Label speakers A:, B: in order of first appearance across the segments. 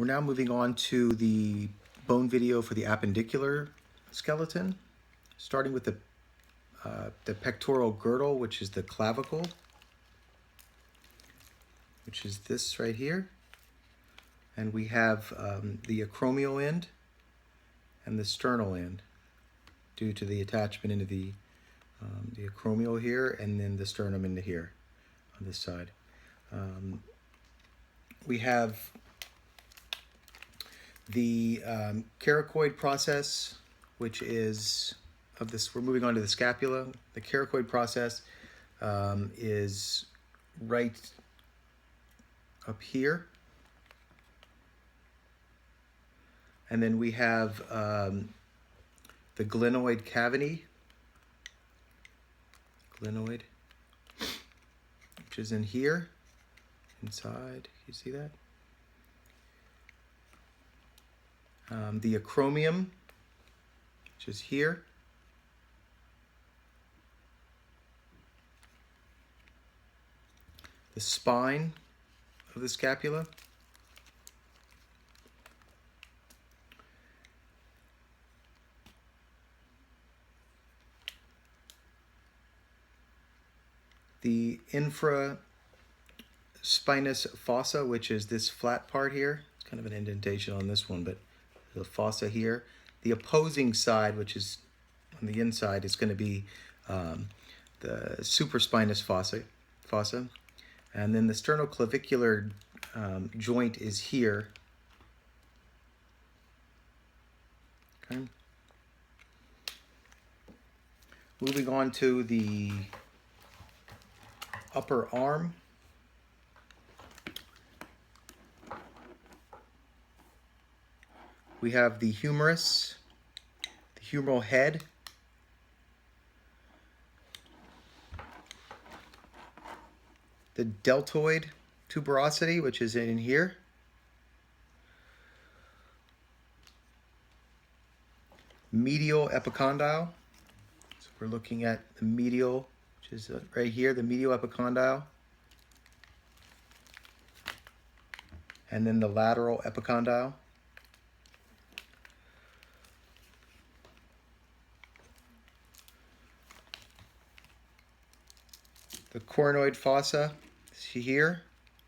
A: We're now moving on to the bone video for the appendicular skeleton, starting with the pectoral girdle, which is the clavicle, which is this right here. And we have the acromial end and the sternal end due to the attachment into the acromial here and then the sternum into here on this side. We have the coracoid process, which is of this. We're moving on to the scapula. The coracoid process is right up here, and then we have the glenoid cavity, glenoid, which is in here, inside. You see that? The acromion, which is here. The spine of the scapula. The infraspinous fossa, which is this flat part here. It's kind of an indentation on this one, but the fossa here. The opposing side, which is on the inside, is going to be the supraspinous fossa. And then the sternoclavicular joint is here. Okay. Moving on to the upper arm. We have the humerus, the humeral head, the deltoid tuberosity, which is in here, medial epicondyle. So we're looking at the medial, which is right here, the medial epicondyle, and then the lateral epicondyle. The coronoid fossa is here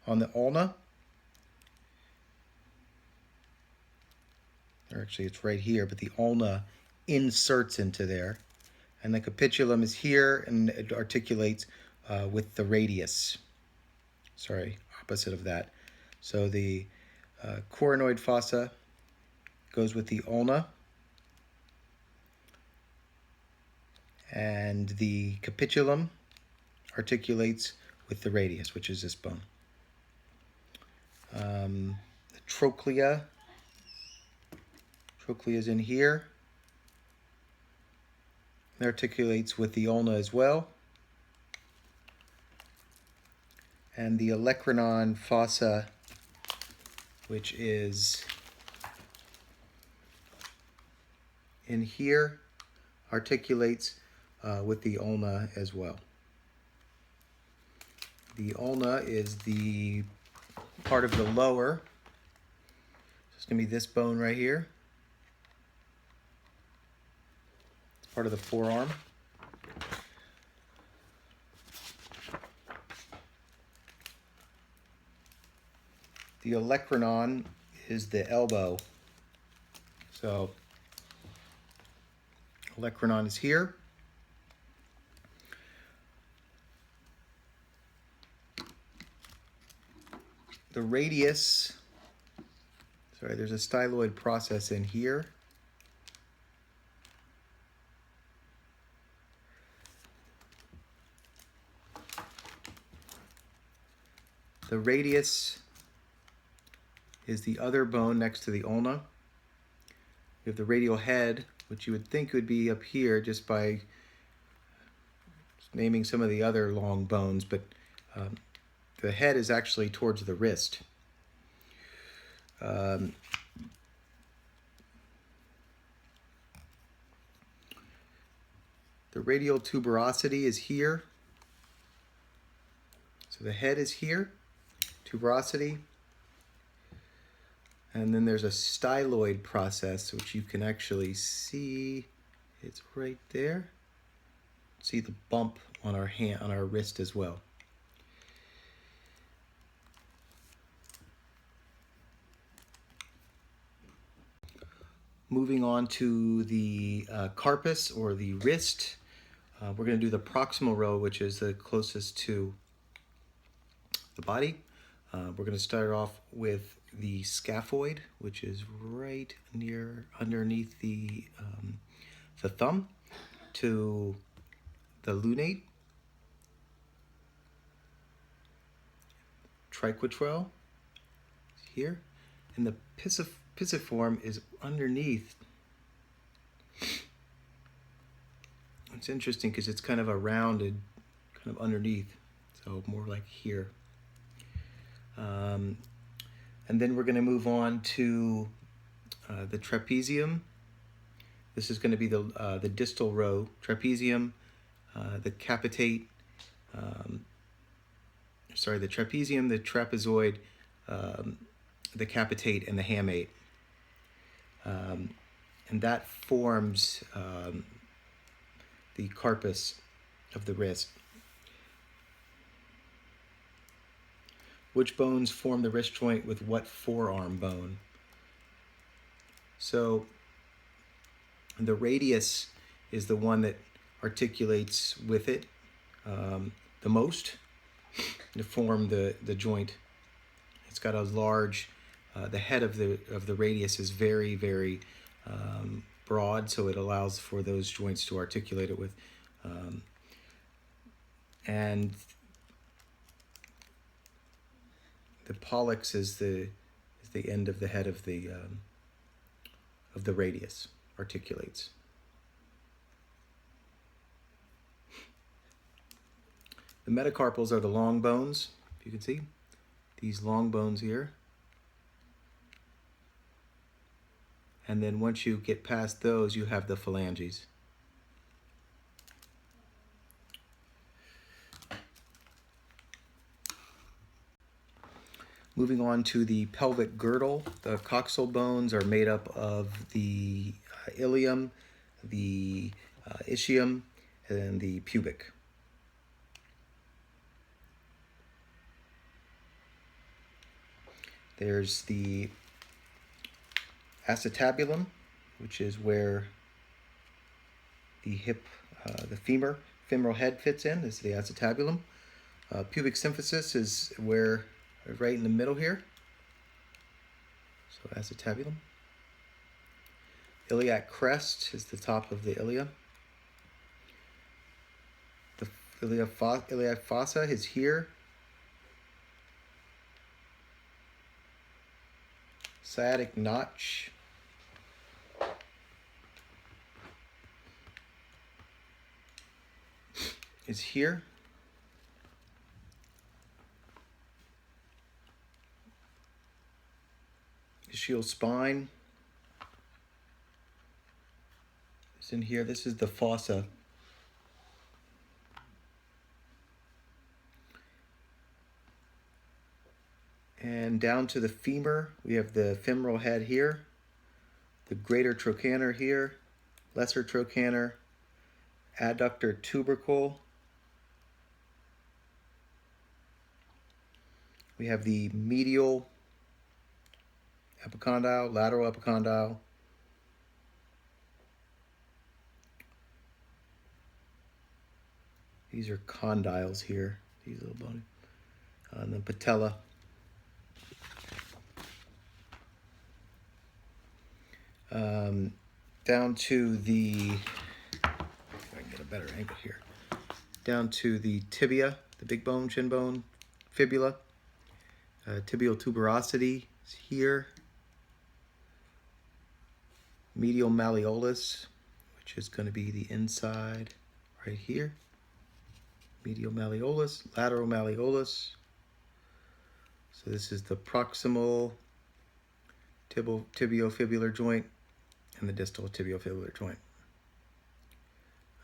A: on the ulna. Or actually, it's right here, but the ulna inserts into there. And the capitulum is here, and it articulates with the radius. Sorry, opposite of that. So the coronoid fossa goes with the ulna. And the capitulum articulates with the radius, which is this bone. The trochlea. Trochlea is in here. It articulates with the ulna as well. And the olecranon fossa, which is in here, articulates with the ulna as well. The ulna is the part of the lower. So it's going to be this bone right here. It's part of the forearm. The olecranon is the elbow. So olecranon is here. The radius, sorry, there's a styloid process in here. The radius is the other bone next to the ulna. You have the radial head, which you would think would be up here just by naming some of the other long bones, but the head is actually towards the wrist. The radial tuberosity is here. So the head is here, tuberosity, And then there's a styloid process, which you can actually see. It's right there. See the bump on our hand, on our wrist as well. Moving on to the carpus or the wrist, we're going to do the proximal row, which is the closest to the body. We're going to start off with the scaphoid, which is right near underneath the thumb, to the lunate, triquetral here, and the pisiform is underneath. It's interesting because it's kind of a rounded, kind of underneath, so more like here. And then we're going to move on to the trapezium. This is going to be the distal row. Trapezium, the capitate, the trapezium, the trapezoid, the capitate, and the hamate. And that forms the carpus of the wrist. Which bones form the wrist joint with what forearm bone? So the radius is the one that articulates with it the most to form the joint. It's got a large, the head of the radius is very, very broad, so it allows for those joints to articulate it with. And the pollex is the end of the head of the radius, articulates. The metacarpals are the long bones, if you can see. These long bones here. And then once you get past those, you have the phalanges. Moving on to the pelvic girdle, the coxal bones are made up of the ilium, the ischium, and the pubic. There's the acetabulum, which is where the hip, the femoral head fits in. This is the acetabulum. Pubic symphysis is where, right in the middle here. So acetabulum. Iliac crest is the top of the ilia. The iliac fossa is here. Sciatic notch is here. Ischial spine is in here. This is the fossa. And down to the femur, we have the femoral head here, the greater trochanter here, lesser trochanter, adductor tubercle. We have the medial epicondyle, lateral epicondyle. These are condyles here, these little bones. And then patella. Down to the, if I can get a better angle here, down to the tibia, the big bone, shin bone, fibula. Tibial tuberosity is here. Medial malleolus, which is going to be the inside right here. Medial malleolus, lateral malleolus. So this is the proximal tibiofibular joint and the distal tibiofibular joint.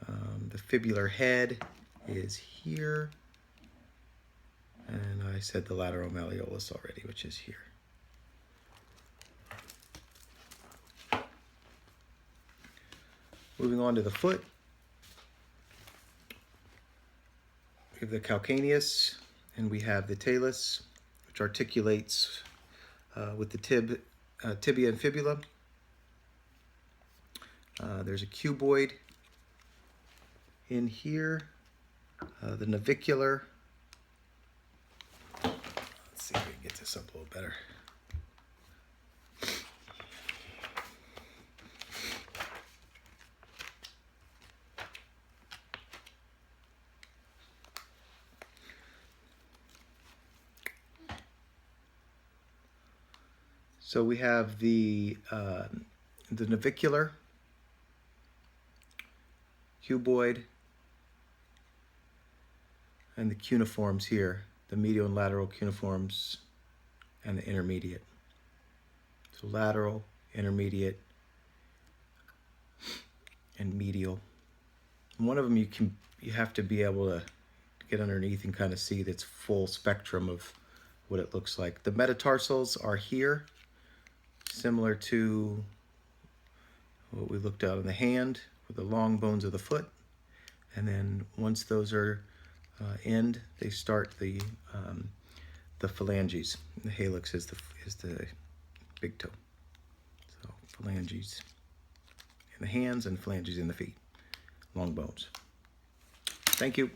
A: The fibular head is here. And I said the lateral malleolus already, which is here. Moving on to the foot, we have the calcaneus, and we have the talus, which articulates with the tibia and fibula. There's a cuboid in here, the navicular. Let's see if we can get this up a little better. So we have the navicular, cuboid, and the cuneiforms here, the medial and lateral cuneiforms and the intermediate. So lateral, intermediate, and medial. And one of them you have to be able to get underneath and kind of see its full spectrum of what it looks like. The metatarsals are here, similar to what we looked at on the hand with the long bones of the foot. And then once those are end, they start the phalanges. The halix is the big toe. So phalanges in the hands and phalanges in the feet. Long bones. Thank you.